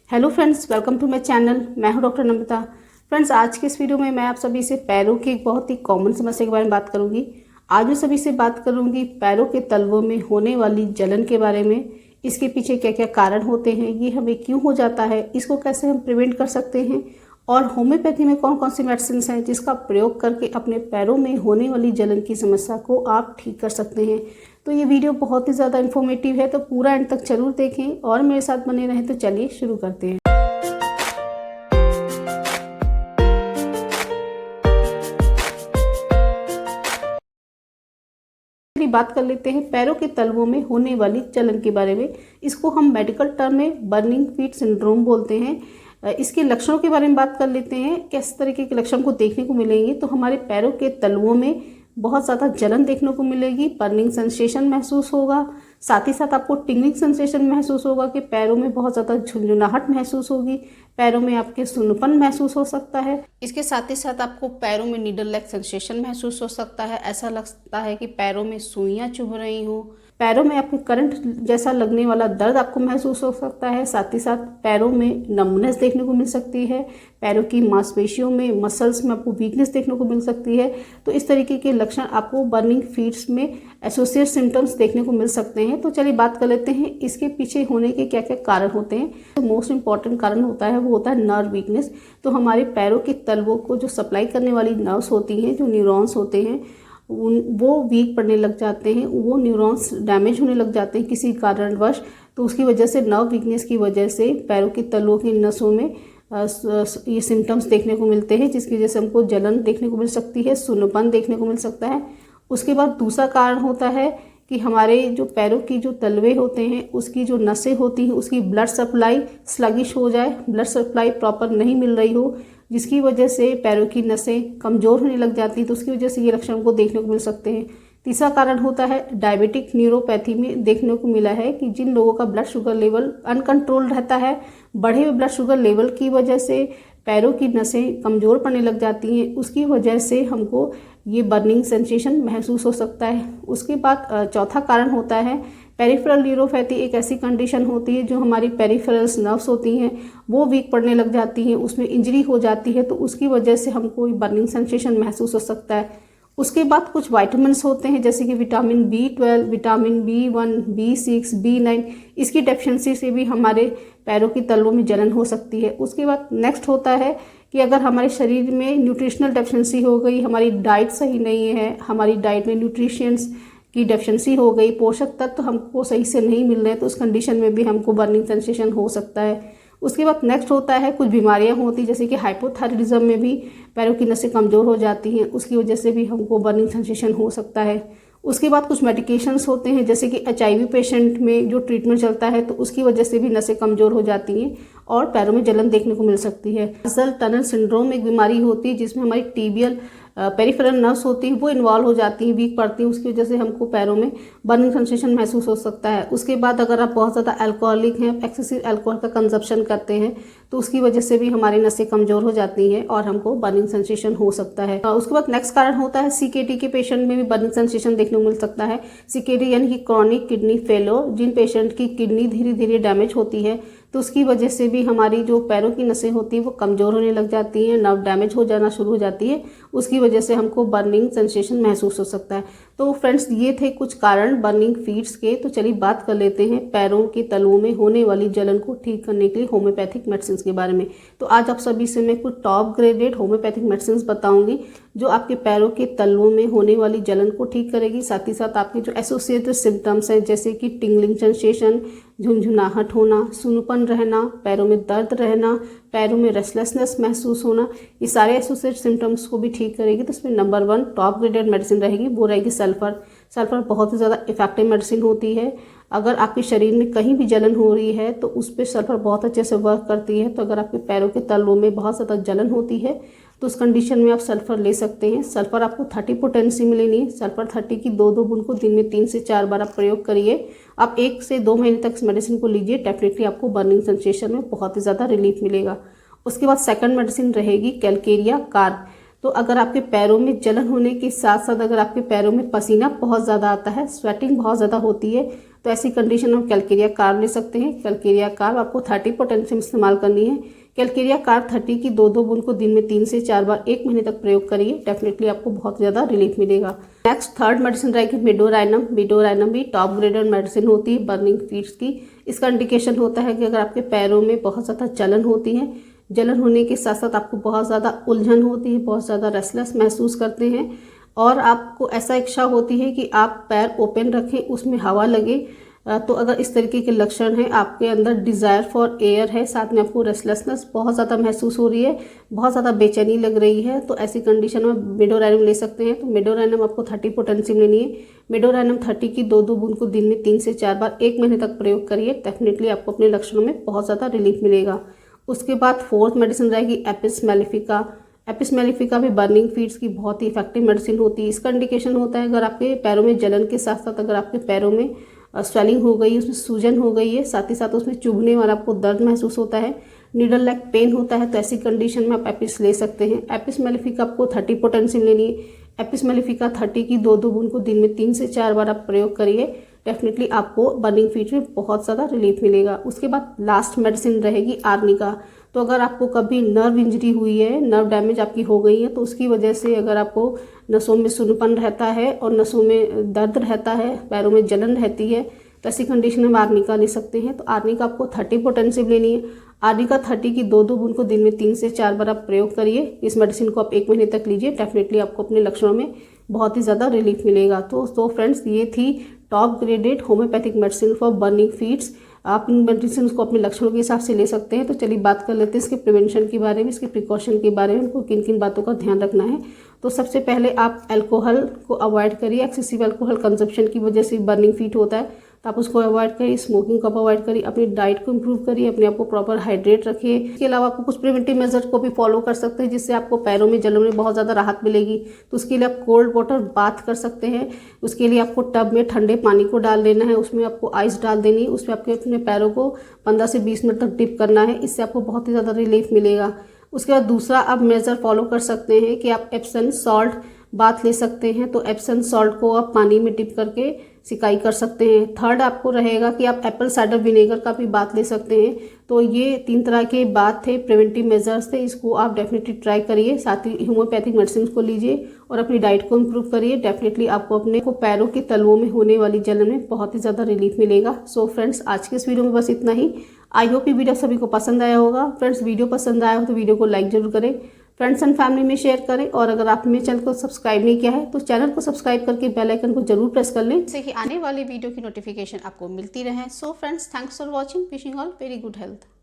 Hello friends, welcome to my channel. मैं हूं doctor Namita. Friends, आज के इस वीडियो में मैं आप सभी से पैरों की एक बहुत ही कॉमन समस्या के बारे में बात करूंगी। आज मैं सभी से बात करूंगी पैरों के तलवों में होने वाली जलन के बारे में। इसके पीछे क्या क्या कारण होते हैं, ये हमें क्यों हो जाता है, इसको कैसे हम प्रिवेंट कर सकते हैं, और होम्योपैथी में कौन कौन सी मेडिसिन हैं जिसका प्रयोग करके अपने पैरों में होने वाली जलन की समस्या को आप ठीक कर सकते हैं। तो ये वीडियो बहुत ही ज़्यादा इन्फॉर्मेटिव है, तो पूरा एंड तक जरूर देखें और मेरे साथ बने रहें। तो चलिए शुरू करते हैं। बात कर लेते हैं पैरों के तलवों में होने वाली जलन के बारे में। इसको हम मेडिकल टर्म में बर्निंग फीट सिंड्रोम बोलते हैं। इसके लक्षणों के बारे में बात कर लेते हैं, किस तरीके के लक्षण को देखने को मिलेंगे। तो हमारे पैरों के तलवों में बहुत ज़्यादा जलन देखने को मिलेगी, बर्निंग सेंसेशन महसूस होगा, साथ ही साथ आपको टिंगलिंग सेंसेशन महसूस होगा कि पैरों में बहुत ज़्यादा झुंझुनाहट महसूस होगी, पैरों में आपके सुन्नपन महसूस हो सकता है। इसके साथ ही साथ आपको पैरों में नीडल लाइक सेंसेशन महसूस हो सकता है। ऐसा लगता है कि पैरों में सुइयां चुभ रही हो, पैरों में आपके करंट जैसा लगने वाला दर्द आपको महसूस हो सकता है। साथ ही साथ पैरों में नमनेस देखने को मिल सकती है, पैरों की मांसपेशियों में मसल्स में आपको वीकनेस देखने को मिल सकती है। तो इस तरीके के लक्षण आपको बर्निंग फीट्स में एसोसिएट सिम्टम्स देखने को मिल सकते हैं। तो चलिए बात कर लेते हैं इसके पीछे होने के क्या क्या कारण होते हैं। तो मोस्ट इंपॉर्टेंट कारण होता है वो होता है नर्व वीकनेस। तो हमारे पैरों के तलवों को जो सप्लाई करने वाली नर्व्स होती हैं, जो न्यूरॉन्स होते हैं, वो वीक पड़ने लग जाते हैं, वो न्यूरॉन्स डैमेज होने लग जाते हैं किसी कारणवश। तो उसकी वजह से नर्व वीकनेस की वजह से पैरों के तलवों की नसों में ये सिम्टम्स देखने को मिलते हैं, जिसकी वजह से हमको जलन देखने को मिल सकती है, सुन्नपन देखने को मिल सकता है। उसके बाद दूसरा कारण होता है कि हमारे जो पैरों की जो तलवे होते हैं, उसकी जो नसें होती हैं, उसकी ब्लड सप्लाई स्लगिश हो जाए, ब्लड सप्लाई प्रॉपर नहीं मिल रही हो, जिसकी वजह से पैरों की नसें कमज़ोर होने लग जाती हैं। तो उसकी वजह से ये लक्षण को देखने को मिल सकते हैं। तीसरा कारण होता है डायबिटिक न्यूरोपैथी में देखने को मिला है कि जिन लोगों का ब्लड शुगर लेवल अनकंट्रोल रहता है, बढ़े हुए ब्लड शुगर लेवल की वजह से पैरों की नसें कमज़ोर पड़ने लग जाती हैं, उसकी वजह से हमको ये बर्निंग सेंसेशन महसूस हो सकता है। उसके बाद चौथा कारण होता है पेरिफेरल न्यूरोपैथी। एक ऐसी कंडीशन होती है जो हमारी पेरिफेरल्स नर्व्स होती हैं वो वीक पड़ने लग जाती हैं, उसमें इंजरी हो जाती है, तो उसकी वजह से हमको बर्निंग सेंसेशन महसूस हो सकता है। उसके बाद कुछ विटामिन्स होते हैं जैसे कि vitamin B12, vitamin B1, B6, B9। इसकी डेफिशिएंसी से भी हमारे पैरों की तलवों में जलन हो सकती है। उसके बाद नेक्स्ट होता है कि अगर हमारे शरीर में न्यूट्रिशनल डेफिशिएंसी हो गई, हमारी डाइट सही नहीं है, हमारी डाइट में न्यूट्रिशंस की डेफिशिएंसी हो गई, पोषक तत्व हमको सही से नहीं मिल रहे, तो उस कंडीशन में भी हमको बर्निंग सेंसेशन हो सकता है। उसके बाद नेक्स्ट होता है कुछ बीमारियां होती जैसे कि हाइपोथायराइडिज्म में भी पैरों की नसें कमज़ोर हो जाती हैं, उसकी वजह से भी हमको बर्निंग सेंसेशन हो सकता है। उसके बाद कुछ मेडिकेशंस होते हैं जैसे कि HIV पेशेंट में जो ट्रीटमेंट चलता है, तो उसकी वजह से भी नसें कमज़ोर हो जाती हैं और पैरों में जलन देखने को मिल सकती है। कार्पल टनल सिंड्रोम एक बीमारी होती है जिसमें हमारी टीबियल पेरिफेरल नर्व्स होती हैं वो इन्वॉल्व हो जाती हैं, वीक पड़ती हैं, उसकी वजह से हमको पैरों में बर्निंग सेंसेशन महसूस हो सकता है। उसके बाद अगर आप बहुत ज़्यादा अल्कोहलिक हैं, एक्सेसिव अल्कोहल का कंजप्शन करते हैं, तो उसकी वजह से भी हमारी नसें कमज़ोर हो जाती हैं और हमको बर्निंग सेंसेशन हो सकता है। उसके बाद नेक्स्ट कारण होता है CKD के पेशेंट में भी बर्निंग सेंसेशन देखने को मिल सकता है। CKD यानी कि क्रॉनिक किडनी फेलियर, जिन पेशेंट की किडनी धीरे धीरे डैमेज होती है, तो उसकी वजह से भी हमारी जो पैरों की नसें होती हैं वो कमज़ोर होने लग जाती हैं, नर्व डैमेज हो जाना शुरू हो जाती है, उसकी वजह से हमको बर्निंग सेंसेशन महसूस हो सकता है। तो फ्रेंड्स, ये थे कुछ कारण बर्निंग फीट्स के। तो चलिए बात कर लेते हैं पैरों के तलवों में होने वाली जलन को ठीक करने के लिए होम्योपैथिक मेडिसिन के बारे में। तो आज आप सभी से मैं कुछ टॉप ग्रेडेड होम्योपैथिक मेडिसिन बताऊंगी जो आपके पैरों के तलवों में होने वाली जलन को ठीक करेगी। साथ ही साथ आपके जो एसोसिएटेड सिम्टम्स हैं जैसे कि टिंगलिंग सेंसेशन, झुंझुनाहट होना, सुनपन रहना, पैरों में दर्द रहना, पैरों में रेस्टलेसनेस महसूस होना, ये सारे एसोसिएटेड सिम्टम्स को भी ठीक करेगी। तो इसमें नंबर 1 टॉप ग्रेडेड मेडिसिन रहेगी, वो रहेगी सल्फर। सल्फर बहुत ही ज़्यादा इफेक्टिव मेडिसिन होती है। अगर आपके शरीर में कहीं भी जलन हो रही है तो उस पर सल्फर बहुत अच्छे से वर्क करती है। तो अगर आपके पैरों के तलवों में बहुत ज़्यादा जलन होती है तो उस कंडीशन में आप सल्फर ले सकते हैं। सल्फर आपको 30 पोटेंसी में लेनी है। सल्फर 30 की 2 बूंद को दिन में 3 से 4 बार आप प्रयोग करिए। आप 1 से 2 महीने तक इस मेडिसिन को लीजिए, डेफिनेटली आपको बर्निंग सेंसेशन में बहुत ही ज़्यादा रिलीफ मिलेगा। उसके बाद सेकंड मेडिसिन रहेगी कैलकेरिया कार्ब। तो अगर आपके पैरों में जलन होने के साथ साथ अगर आपके पैरों में पसीना बहुत ज़्यादा आता है, स्वेटिंग बहुत ज़्यादा होती है, तो ऐसी कंडीशन में कैलकेरिया कार्ब ले सकते हैं। कैलकेरिया कार्ब आपको 30 पोटेंशियम इस्तेमाल करनी है। कैलकेरिया कार्ब 30 की 2-2 बूंद को दिन में 3 से 4 बार 1 महीने तक प्रयोग करिए, डेफिनेटली आपको बहुत ज़्यादा रिलीफ मिलेगा। नेक्स्ट थर्ड मेडिसिन रहेगी मेडोराइनम। मेडोराइनम भी टॉप ग्रेडेड मेडिसिन होती है बर्निंग फीट्स की। इसका इंडिकेशन होता है कि अगर आपके पैरों में बहुत ज़्यादा जलन होती है, जलन होने के साथ साथ आपको बहुत ज़्यादा उलझन होती है, बहुत ज़्यादा रेस्टलेस महसूस करते हैं और आपको ऐसा इच्छा होती है कि आप पैर ओपन रखें, उसमें हवा लगे, तो अगर इस तरीके के लक्षण हैं, आपके अंदर डिज़ायर फॉर एयर है, साथ में आपको रेस्टलेसनेस बहुत ज़्यादा महसूस हो रही है, बहुत ज़्यादा बेचैनी लग रही है, तो ऐसी कंडीशन में मेडोराइनम ले सकते हैं। तो मेडोराइनम आपको 30 पोटेंशियम लेनी है। मेडोराइनम 30 की 2-2 बूंद को दिन में 3 से 4 बार 1 महीने तक प्रयोग करिए, डेफिनेटली आपको अपने लक्षणों में बहुत ज़्यादा रिलीफ मिलेगा। उसके बाद फोर्थ मेडिसिन रहेगी एपिस मेलिफिका। एपिस मेलिफिका भी बर्निंग फीट्स की बहुत ही इफेक्टिव मेडिसिन होती है। इसका इंडिकेशन होता है अगर आपके पैरों में जलन के साथ साथ अगर आपके पैरों में स्वेलिंग हो गई, उसमें सूजन हो गई है, साथ ही साथ उसमें चुभने और आपको दर्द महसूस होता है, नीडल लाइक पेन होता है, तो ऐसी कंडीशन में आप एपिस ले सकते हैं। एपिस मेलिफिका आपको 30 पोटेंशियम लेनी है। एपिस मेलिफिका 30 की 2-2 बूंद को दिन में 3 से 4 बार आप प्रयोग करिए, डेफिनेटली आपको बर्निंग फीट में बहुत ज़्यादा रिलीफ मिलेगा। उसके बाद लास्ट मेडिसिन रहेगी आर्निका। तो अगर आपको कभी नर्व इंजरी हुई है, नर्व डैमेज आपकी हो गई है, तो उसकी वजह से अगर आपको नसों में सुन्नपन रहता है और नसों में दर्द रहता है, पैरों में जलन रहती है, तो ऐसी कंडीशन में आर्निका ले सकते हैं। तो आर्निका आपको 30 पोटेंशियम लेनी है। आर्निका 30 की 2-2 बूंद को दिन में 3 से 4 बार आप प्रयोग करिए। इस मेडिसिन को आप 1 महीने तक लीजिए, डेफिनेटली आपको अपने लक्षणों में बहुत ही ज़्यादा रिलीफ मिलेगा। तो फ्रेंड्स, ये थी top graded homoeopathic medicine for burning feets. आप इन मेडिसिन को अपने लक्षणों के हिसाब से ले सकते हैं। तो चलिए बात कर लेते हैं इसके प्रिवेंशन के बारे में, इसके प्रिकॉशन के बारे में, उनको किन किन बातों का ध्यान रखना है। तो सबसे पहले आप अल्कोहल को अवॉइड करिए। एक्सेसिव अल्कोहल कंजप्शन की वजह से बर्निंग फीट होता है, तो आप उसको अवॉइड करिए। स्मोकिंग को अवॉइड करिए। अपनी डाइट को इंप्रूव करिए, अपने आप को प्रॉपर हाइड्रेट रखिए। इसके अलावा आपको कुछ प्रिवेंटिव मेजर्स को भी फॉलो कर सकते हैं, जिससे आपको पैरों में जलन में बहुत ज़्यादा राहत मिलेगी। तो उसके लिए आप कोल्ड वाटर बाथ कर सकते हैं। उसके लिए आपको टब में ठंडे पानी को डाल देना है, उसमें आपको आइस डाल देनी है, उसमें आपके अपने पैरों को 15 से 20 मिनट तक डिप करना है। इससे आपको बहुत ही ज़्यादा रिलीफ मिलेगा। उसके बाद दूसरा आप मेजर फॉलो कर सकते हैं कि आप एप्सम सॉल्ट बाथ ले सकते हैं। तो एप्सम सॉल्ट को आप पानी में डिप करके सिकाई कर सकते हैं। थर्ड आपको रहेगा कि आप एप्पल साइडर विनेगर का भी बाथ ले सकते हैं। तो ये 3 तरह के बाथ थे, प्रिवेंटिव मेजर्स थे, इसको आप डेफिनेटली ट्राई करिए। साथ ही होम्योपैथिक मेडिसिन को लीजिए और अपनी डाइट को इम्प्रूव करिए, डेफिनेटली आपको अपने को पैरों के तलवों में होने वाली जलन में बहुत ही ज़्यादा रिलीफ मिलेगा। सो फ्रेंड्स, आज के इस वीडियो में बस इतना ही। आई होप ये वीडियो सभी को पसंद आया होगा। फ्रेंड्स, वीडियो पसंद आया हो तो वीडियो को लाइक जरूर करें, फ्रेंड्स एंड फैमिली में शेयर करें, और अगर आपने मेरे चैनल को सब्सक्राइब नहीं किया है तो चैनल को सब्सक्राइब करके बेल आइकन को जरूर प्रेस कर लें, जिससे कि आने वाली वीडियो की नोटिफिकेशन आपको मिलती रहे। So friends, thanks for watching. Wishing all very good health.